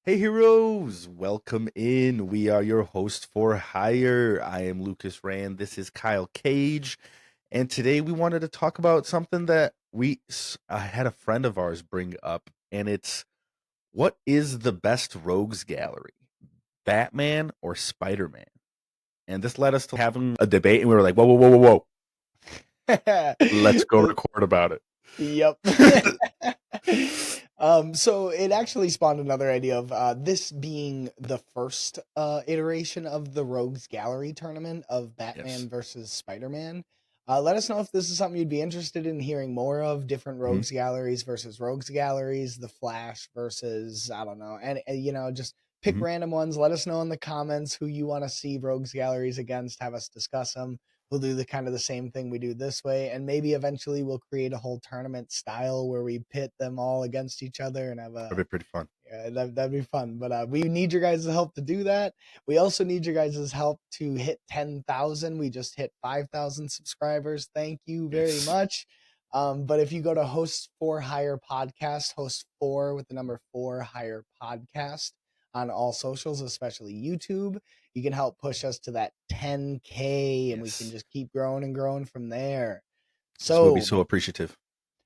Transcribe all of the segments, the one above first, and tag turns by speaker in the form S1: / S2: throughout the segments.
S1: Hey heroes, welcome in. We are your host for hire. I am Lucas Rand. This is Kyle Cage, and today we wanted to talk about something that I had a friend of ours bring up, and it's what is the best rogues gallery, Batman or Spider-Man? And this led us to having a debate, and we were like, whoa, whoa, whoa, whoa, whoa, let's go record about it.
S2: Yep. So it actually spawned another idea of this being the first iteration of the Rogues Gallery tournament of
S1: Yes.
S2: Batman versus Spider-Man. Let us know if this is something you'd be interested in hearing more of, different
S1: Mhm.
S2: Rogues Galleries versus Rogues Galleries, the Flash versus, I don't know, and just pick
S1: Mhm.
S2: random ones. Let us know in the comments who you want to see Rogues Galleries against, have us discuss them. We'll do the kind of the same thing we do this way, and maybe eventually we'll create a whole tournament style where we pit them all against each other and have
S1: That'd be pretty fun.
S2: that'd be fun. But we need your guys' help to do that. We also need your guys' help to hit 10,000. We just hit 5,000 subscribers. Thank you very
S1: Yes.
S2: much. But if you go to Hosts4Hire podcast, host 4 with the number 4 hire podcast on all socials, especially YouTube, you can help push us to that 10K and we can
S1: Yes.
S2: just keep growing and growing from there.
S1: Yes, we'll be
S2: So,
S1: so appreciative.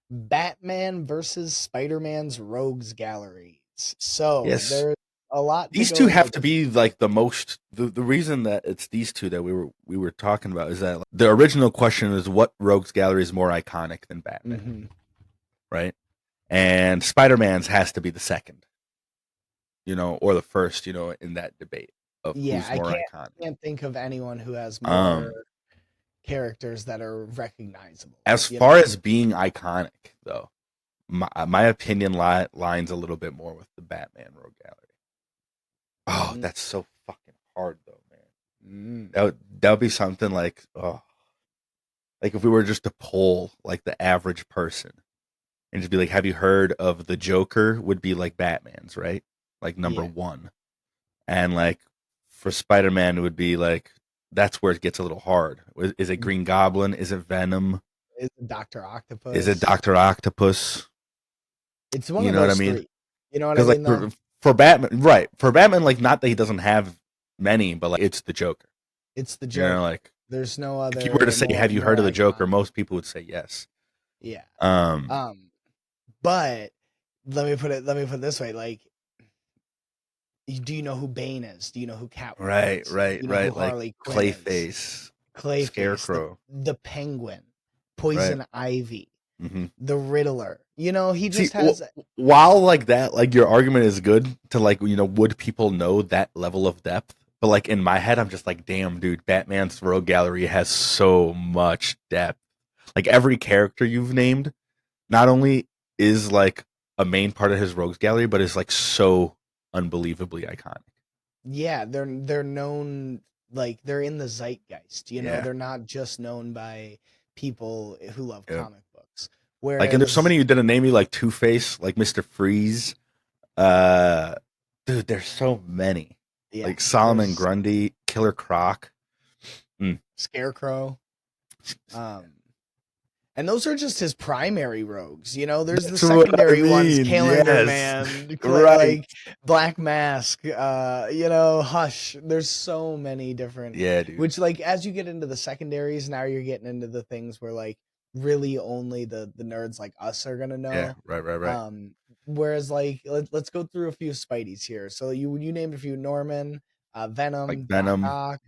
S2: Batman versus Spider-Man's Rogues Galleries. So,
S1: Yes.
S2: there's a lot to
S1: These two
S2: go into
S1: have to
S2: this.
S1: be like the reason that it's these two that we were talking about is that like, the original question is what rogues gallery is more iconic than Batman,
S2: Mm-hmm.
S1: right? And Spider-Man's has to be the second, or the first, in that debate of
S2: Yeah,
S1: who's
S2: I
S1: more
S2: can't
S1: iconic.
S2: can't think of anyone who has more
S1: Um
S2: characters that are recognizable.
S1: as
S2: You know?
S1: far as being iconic though, my opinion lines a little bit more with the Batman rogue gallery. Oh,
S2: Mm,
S1: that's so fucking hard though, man.
S2: mm.
S1: That would be something like if we were just to poll like the average person and just be like, have you heard of the Joker? Would be like Batman's, right? Like number
S2: Yeah.
S1: one. And like for Spider Man, it would be like that's where it gets a little hard. Is it Green Goblin? Is it Venom?
S2: Is Doctor
S1: Is it
S2: Octopus?
S1: Doctor Octopus?
S2: It's one
S1: You
S2: of
S1: know what I
S2: those
S1: mean?
S2: three. You know what I
S1: Because like
S2: mean, though?
S1: for Batman, right? For Batman, like not that he doesn't have many, but like it's the Joker.
S2: It's the
S1: Like
S2: Joker. There's no
S1: if you were to
S2: other
S1: say, have you
S2: more
S1: heard of the Joker?
S2: iconic.
S1: Most people would say yes.
S2: Yeah.
S1: Um,
S2: Um, but let me put it this way, like, do you know who Bane is? Do you know who Catwoman
S1: right,
S2: is?
S1: right,
S2: Do you know who
S1: right. Like
S2: Harley Quinn is?
S1: Clayface,
S2: Clayface, the
S1: Scarecrow,
S2: the Penguin,
S1: right?
S2: Poison Ivy,
S1: Hmm.
S2: the Riddler. He
S1: See,
S2: just has
S1: while like that, like your argument is good to like, would people know that level of depth? But like in my head, I'm just like, damn, dude, Batman's Rogue Gallery has so much depth. Like every character you've named, not only is like a main part of his Rogues Gallery, but is like so unbelievably iconic.
S2: yeah, they're known, like, they're in the zeitgeist,
S1: Yeah,
S2: they're not just known by people who love
S1: yeah.
S2: comic books.
S1: Like, and there's so
S2: Whereas
S1: many you didn't name me, like Two Face, like Mister Freeze. Uh, dude, there's so many.
S2: yeah,
S1: Like Solomon
S2: there's
S1: Grundy, Killer Croc. Mm.
S2: Scarecrow. Um And those are just his primary rogues. There's the
S1: That's what I
S2: secondary ones,
S1: mean.
S2: Calendar
S1: Yes,
S2: Man,
S1: right.
S2: like Black Mask, Hush. There's so many different,
S1: Yeah, dude.
S2: which, like, as you get into the secondaries, now you're getting into the things where, like, really only the nerds like us are gonna
S1: Yeah,
S2: know.
S1: right, right, right.
S2: Whereas, like, let's go through a few Spideys here. So you named a few: Norman,
S1: Like
S2: Venom, Doc
S1: Venom,
S2: Ock,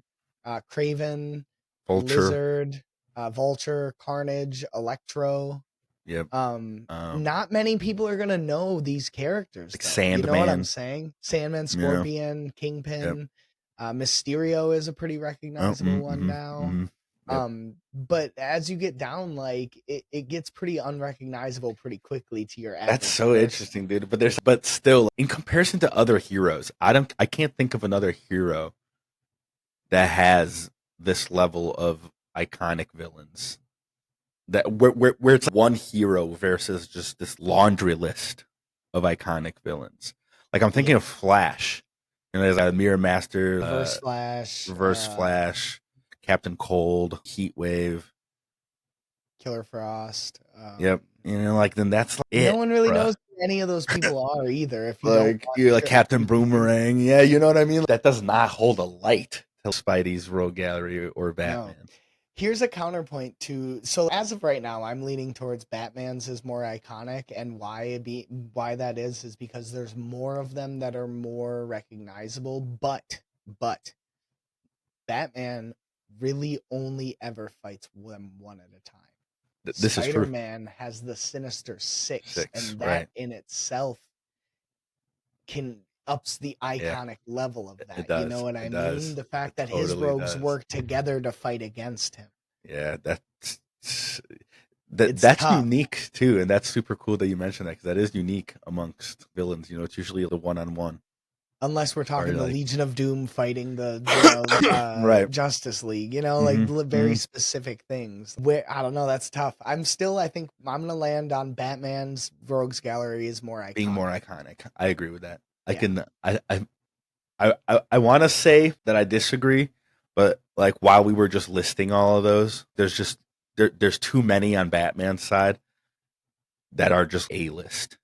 S2: Craven,
S1: Vulture.
S2: Lizard, Vulture, Carnage, Electro.
S1: Yep.
S2: Not many people are gonna know these characters,
S1: Like
S2: though. You know what I'm
S1: Sandman.
S2: saying? Sandman,
S1: Yeah.
S2: Scorpion,
S1: Yep.
S2: Kingpin, Mysterio is a pretty
S1: Oh,
S2: recognizable one now.
S1: Yep.
S2: But as you get down, like, it gets pretty unrecognizable pretty quickly to your
S1: That's
S2: average
S1: so
S2: person.
S1: interesting, dude. But still, in comparison to other heroes, I can't think of another hero that has this level of iconic villains. That where it's one hero versus just this laundry list of iconic villains. Like I'm thinking
S2: Yeah.
S1: of Flash. There's a Mirror Master,
S2: Reverse Flash,
S1: Reverse Flash, Captain Cold, Heat Wave.
S2: Killer Frost.
S1: Yep. Like then that's like
S2: No
S1: it,
S2: one really
S1: bruh.
S2: knows who any of those people are either. If you don't
S1: Like you're like
S2: watch
S1: Captain Boomerang. Yeah, you know what I mean? That does not hold a light to Spidey's Rogue Gallery or
S2: no.
S1: Batman.
S2: Here's a counterpoint to so as of right now, I'm leaning towards Batman's is more iconic, and why that is because there's more of them that are more recognizable, but Batman really only ever fights them one at a time.
S1: This is true.
S2: Spider-Man has the Sinister Six,
S1: Six,
S2: and that
S1: right?
S2: in itself can ups the
S1: Yeah,
S2: iconic level of
S1: it
S2: that. You know
S1: does.
S2: what I
S1: It
S2: mean?
S1: does.
S2: The
S1: It
S2: fact that his
S1: totally
S2: rogues
S1: does.
S2: work together to fight against him.
S1: Yeah,
S2: It's
S1: that's
S2: tough.
S1: unique too, and that's super cool that you mentioned that because that is unique amongst villains. It's usually the one-on-one
S2: Unless we're
S1: or
S2: talking the
S1: like
S2: Legion of Doom fighting the
S1: right.
S2: Justice League, like
S1: Hmm.
S2: very specific things. Where I don't know, that's tough. I think I'm gonna land on Batman's Rogues Gallery is more
S1: Being more
S2: iconic.
S1: iconic. I agree with that. I
S2: Yeah.
S1: can. I want to say that I disagree, but like while we were just listing all of those, there's too many on Batman's side that are just A-list,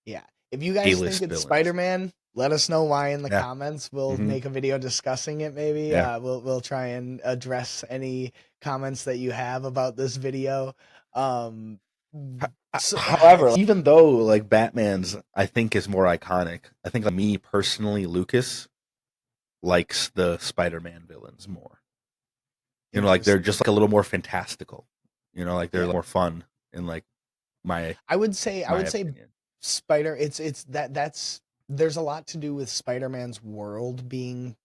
S2: Yeah. If you guys think
S1: A-list
S2: it's
S1: villains.
S2: Spider-Man, let us know why in the
S1: Yeah.
S2: comments. We'll
S1: Hmm.
S2: make a video discussing it maybe.
S1: Yeah.
S2: We'll try and address any comments that you have about this video. Um so
S1: However, even though like Batman's, I think is more iconic. I think like me personally, Lucas likes the Spider-Man villains more. Like they're just
S2: interesting.
S1: like a little more fantastical. Like they're
S2: Yeah.
S1: more fun in like my
S2: I would say
S1: opinion.
S2: Spider it's that's there's a lot to do with Spider-Man's world being,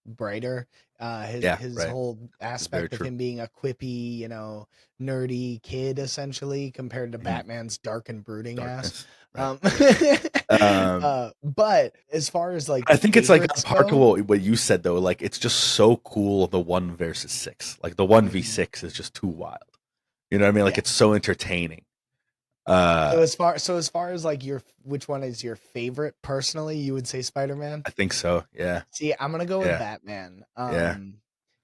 S2: brighter. His
S1: Yeah,
S2: his
S1: right.
S2: whole
S1: It's very
S2: aspect of
S1: true.
S2: him being a quippy, nerdy kid essentially compared to
S1: Mhm.
S2: Batman's dark and brooding ass.
S1: Darkness, right?
S2: Um,
S1: Um,
S2: but as far as like
S1: I think it's like a
S2: favorites
S1: part of
S2: go,
S1: what you said though. Like it's just so cool. The 1 versus 6, like the 1v6 is just too wild. You know what I mean? Like
S2: yeah.
S1: it's so entertaining. Uh,
S2: So as far as like which one is your favorite personally, you would say Spider-Man?
S1: I think so. Yeah,
S2: See, I'm gonna go with
S1: yeah,
S2: Batman.
S1: yeah.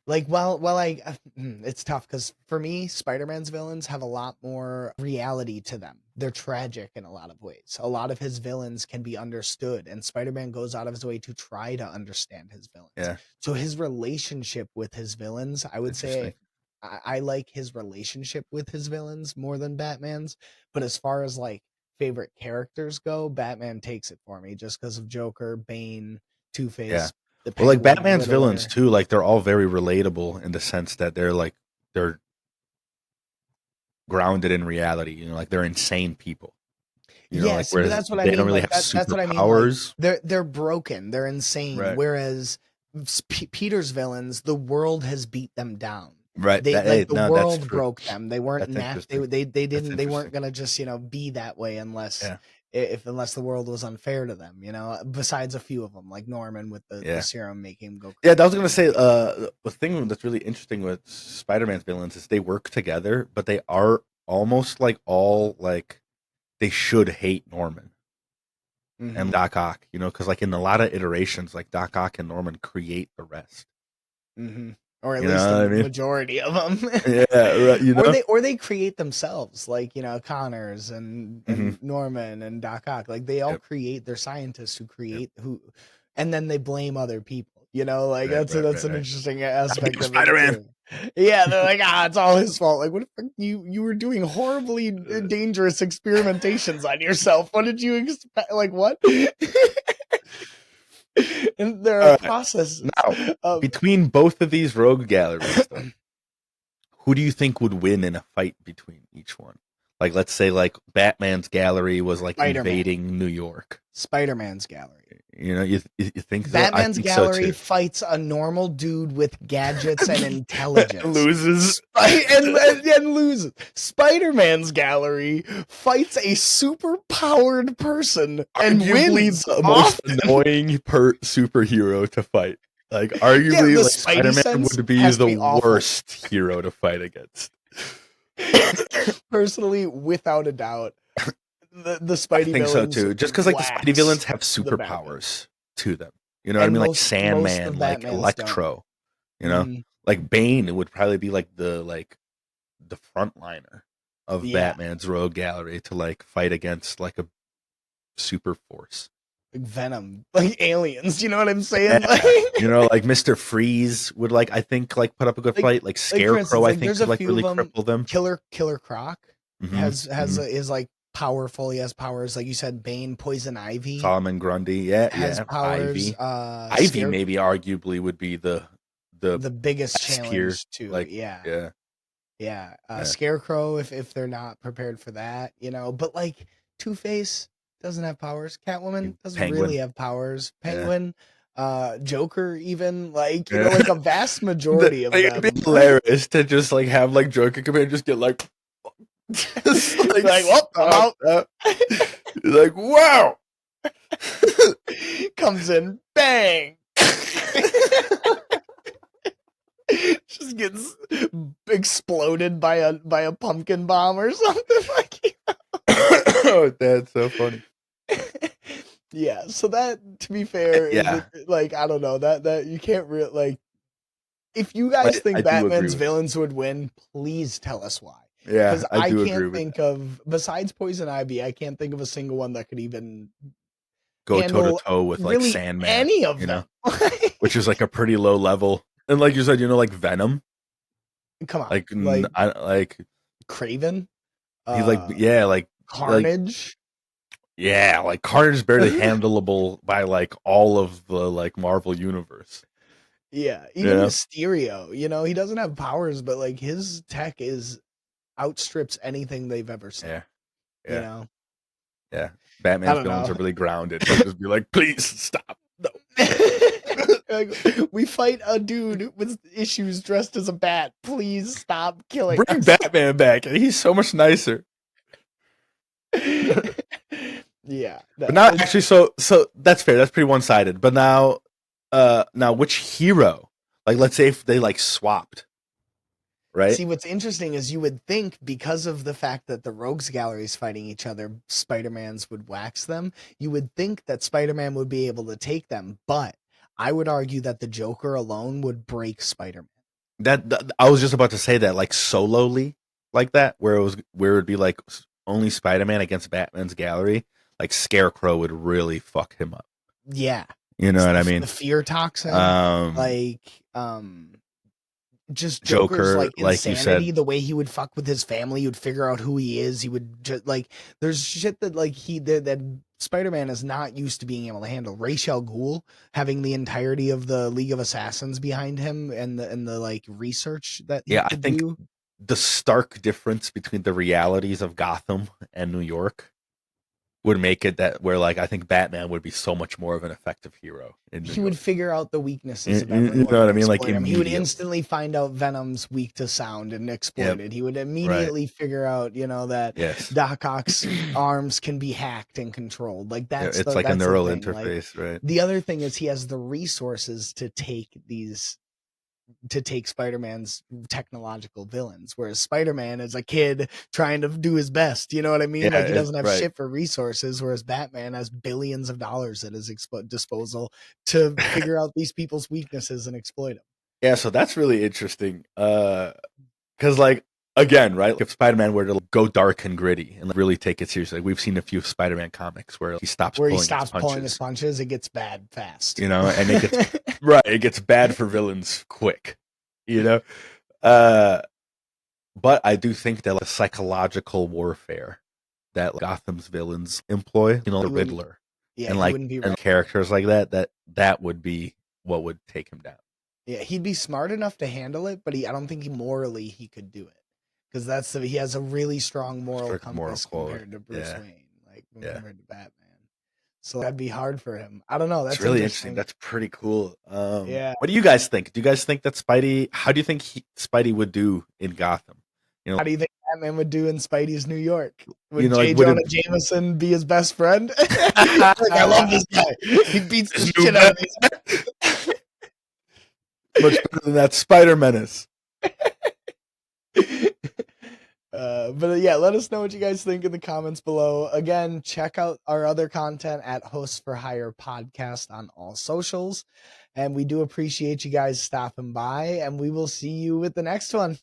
S2: Like, it's tough because for me, Spider-Man's villains have a lot more reality to them. They're tragic in a lot of ways. A lot of his villains can be understood, and Spider-Man goes out of his way to try to understand his villains.
S1: Yeah,
S2: So his relationship with his villains, I would say,
S1: interesting.
S2: I like his relationship with his villains more than Batman's. But as far as like favorite characters go, Batman takes it for me just because of Joker, Bane, Two
S1: Yeah.
S2: Face, the
S1: Well, like
S2: Penguin,
S1: Batman's villains
S2: Riddler.
S1: too, like they're all very relatable in the sense that they're grounded in reality. Like they're insane people. Like
S2: Yes, but
S1: whereas
S2: that's what I
S1: they don't
S2: mean.
S1: really
S2: Like
S1: have
S2: that's what I mean. Like
S1: superpowers.
S2: they're broken, they're insane.
S1: Right.
S2: Whereas Peter's villains, the world has beat them down.
S1: Right.
S2: They
S1: That
S2: like the
S1: no, that's
S2: world
S1: true.
S2: broke them. They weren't
S1: That's interesting. That's
S2: they
S1: interesting.
S2: weren't gonna just be that way
S1: Yeah.
S2: unless the world was unfair to them. Besides a few of them, like Norman with the
S1: Yeah.
S2: serum making him go
S1: Yeah, I was
S2: crazy.
S1: gonna say the thing that's really interesting with Spider-Man's villains is they work together, but they are almost like all like they should hate Norman and
S2: Mm-hmm.
S1: Doc Ock, because like in a lot of iterations, like Doc Ock and Norman create the rest.
S2: Mm-hmm. Or at
S1: You know
S2: least
S1: what
S2: a
S1: I mean?
S2: majority of them.
S1: Yeah, right.
S2: Or they create themselves, like Connors and
S1: Hmm.
S2: Norman and Doc Ock. Like they all
S1: Yep.
S2: create. They're scientists who
S1: Yep.
S2: create and then they blame other people. Like
S1: Right.
S2: that's
S1: Right.
S2: that's
S1: Right.
S2: an
S1: Right.
S2: interesting
S1: I
S2: aspect
S1: blame
S2: of it
S1: Spider-Man.
S2: too. Yeah, they're like, it's all his fault. Like, what if you were doing horribly dangerous experimentations on yourself? What did you expect? Like what? And there are
S1: All right.
S2: processes
S1: Now,
S2: of
S1: between both of these rogue galleries, though, who do you think would win in a fight between each one? Like, let's say, like Batman's gallery was like
S2: Spider-Man.
S1: invading New York.
S2: Spider-Man's gallery.
S1: You think so? I
S2: Batman's
S1: think so
S2: gallery
S1: too.
S2: fights a normal dude with gadgets and intelligence.
S1: Loses.
S2: And loses. Spider-Man's gallery fights a super powered person and
S1: Arguably
S2: wins
S1: the most
S2: often.
S1: annoying superhero to fight. Like,
S2: Yeah,
S1: arguably,
S2: the
S1: like
S2: Spidey
S1: Spider-Man
S2: sense
S1: would be
S2: has to
S1: the
S2: be awful.
S1: worst hero to fight against.
S2: Personally, without a doubt, the
S1: I
S2: Spidey
S1: think so
S2: villains
S1: too. Just because like the Spidey
S2: wax
S1: villains have
S2: the Batman.
S1: superpowers to them. You know what I
S2: And
S1: mean? Like
S2: most
S1: Sandman,
S2: of
S1: like
S2: Batman's don't.
S1: Electro. You know,
S2: Mm-hmm.
S1: like Bane would probably be like the the frontliner of
S2: Yeah.
S1: Batman's rogue gallery to like fight against like a super force.
S2: Like Venom, like aliens. You know what I'm saying?
S1: Yeah.
S2: Like,
S1: You know, like Mr. Freeze would like I think like put up a good fight. Like
S2: like for instance,
S1: Scarecrow, I
S2: like
S1: think
S2: there's
S1: could
S2: a
S1: like
S2: few of
S1: really
S2: them.
S1: cripple them.
S2: Killer Croc
S1: Hmm.
S2: is like powerful. He has powers, like you said. Bane, Poison Ivy
S1: Solomon Grundy, yeah,
S2: has powers.
S1: Ivy maybe arguably would be the
S2: The biggest
S1: S tier.
S2: challenge to
S1: Like,
S2: yeah.
S1: yeah,
S2: Yeah,
S1: yeah.
S2: Scarecrow if they're not prepared for that, you know. But like Two-Face doesn't have powers. Catwoman doesn't really
S1: Penguin,
S2: have powers.
S1: yeah,
S2: Penguin, Joker, even like
S1: yeah.
S2: like a vast majority of
S1: Like, it'd be
S2: them.
S1: hilarious to just like have like Joker come in and just get like, just like,
S2: Like, well, I'm out.
S1: You're like, wow.
S2: Comes in, bang. Just gets exploded by a pumpkin bomb or something like.
S1: Oh, that's so funny.
S2: Yeah, so that, to be fair,
S1: Yeah,
S2: is like, I don't know, that you can't really like. If you guys
S1: I
S2: think
S1: do agree
S2: Batman's
S1: with
S2: villains would win, please tell us why.
S1: yeah,
S2: Because
S1: I
S2: I
S1: do
S2: can't
S1: agree with
S2: think of, besides Poison Ivy, I can't think of a single one that could even
S1: go toe to
S2: handle
S1: toe with like
S2: really
S1: Sandman,
S2: any of
S1: you know,
S2: them.
S1: which is like a pretty low level. And like you said, you know, like Venom,
S2: Come on,
S1: like
S2: like
S1: I like
S2: Craven,
S1: he like yeah, like
S2: Carnage.
S1: yeah, like Carnage is barely handleable by like all of the like Marvel universe.
S2: Yeah, even
S1: Yeah,
S2: Mysterio, you know, he doesn't have powers, but like his tech is outstrips anything they've ever seen.
S1: yeah,
S2: You
S1: yeah,
S2: know,
S1: yeah.
S2: I
S1: Batman's
S2: don't
S1: villains
S2: know.
S1: are really grounded. He'll just be like, please stop. No.
S2: Like, we fight a dude with issues dressed as a bat. Please stop killing
S1: Bring
S2: us.
S1: Batman back. He's so much nicer.
S2: Yeah,
S1: But now actually so that's fair. That's pretty one-sided. But now which hero? Like let's say if they like swapped, right?
S2: see, what's interesting is you would think because of the fact that the Rogues Gallery is fighting each other, Spider-Man's would wax them. You would think that Spider-Man would be able to take them, but I would argue that the Joker alone would break Spider-Man.
S1: That I was just about to say that like solely like that where it'd be like only Spider-Man against Batman's gallery, like Scarecrow would really fuck him up.
S2: Yeah.
S1: You know what I
S2: The
S1: mean?
S2: fear toxin,
S1: Um
S2: like, just Joker's
S1: Joker,
S2: like
S1: like you
S2: insanity,
S1: said,
S2: the way he would fuck with his family, he would figure out who he is. He would just like there's shit that like that Spider-Man is not used to being able to handle. Ra's al Ghul having the entirety of the League of Assassins behind him and the like research that he
S1: yeah, I
S2: could
S1: think
S2: do.
S1: the stark difference between the realities of Gotham and New York would make it that where like I think Batman would be so much more of an effective hero in New
S2: He
S1: York.
S2: would figure out the weaknesses of
S1: You
S2: everyone
S1: know what I
S2: and
S1: mean? Like
S2: exploit him. He would
S1: immediately.
S2: instantly find out Venom's weak to sound and exploit
S1: Yep.
S2: it. He would
S1: Right.
S2: immediately figure out, you know, that
S1: Yes.
S2: Doc Ock's arms can be hacked and controlled. Like
S1: Yeah,
S2: that's
S1: it's like a
S2: the
S1: neural
S2: thing. Like
S1: interface, right?
S2: the other thing is he has the resources to take Spider-Man's technological villains, whereas Spider-Man is a kid trying to do his best. You know what I mean?
S1: Yeah,
S2: Like he doesn't have
S1: right.
S2: shit for resources, whereas Batman has billions of dollars at his disposal to figure out these people's weaknesses and exploit them.
S1: Yeah, so that's really interesting. Because like again, right? If Spider-Man were to go dark and gritty and really take it seriously, like, we've seen a few Spider-Man comics where he stops
S2: Where he
S1: pulling
S2: stops
S1: his
S2: pulling his
S1: punches,
S2: punches, it gets bad fast.
S1: you know, and it gets right, it gets bad for villains quick, you know. Uh, but I do think that like, psychological warfare that like, Gotham's villains employ, you know, the
S2: He wouldn't,
S1: Riddler
S2: yeah,
S1: and
S2: he
S1: like
S2: wouldn't be
S1: and
S2: right.
S1: characters like that would be what would take him down.
S2: Yeah, he'd be smart enough to handle it, but I don't think morally he could do it because he has a really strong moral
S1: Strict moral
S2: compass
S1: code.
S2: compared to Bruce
S1: Yeah,
S2: Wayne, like
S1: yeah.
S2: compared to Batman. So that'd be hard for him. I don't know.
S1: It's
S2: That's
S1: really interesting.
S2: interesting.
S1: That's pretty cool.
S2: Yeah.
S1: What do you guys think? Do you guys think that Spidey? How do you think Spidey would do in Gotham? You know,
S2: How do you think Batman would do in Spidey's New York?
S1: you
S2: Would
S1: know, like
S2: J.
S1: would
S2: Jonah
S1: it
S2: Jameson be his best friend? Like, I love this guy. He beats the
S1: His
S2: shit out of these.
S1: much better than that Spider Menace?
S2: But yeah, let us know what you guys think in the comments below. Again, check out our other content at Hosts4Hire podcast on all socials. And we do appreciate you guys stopping by, and we will see you with the next one.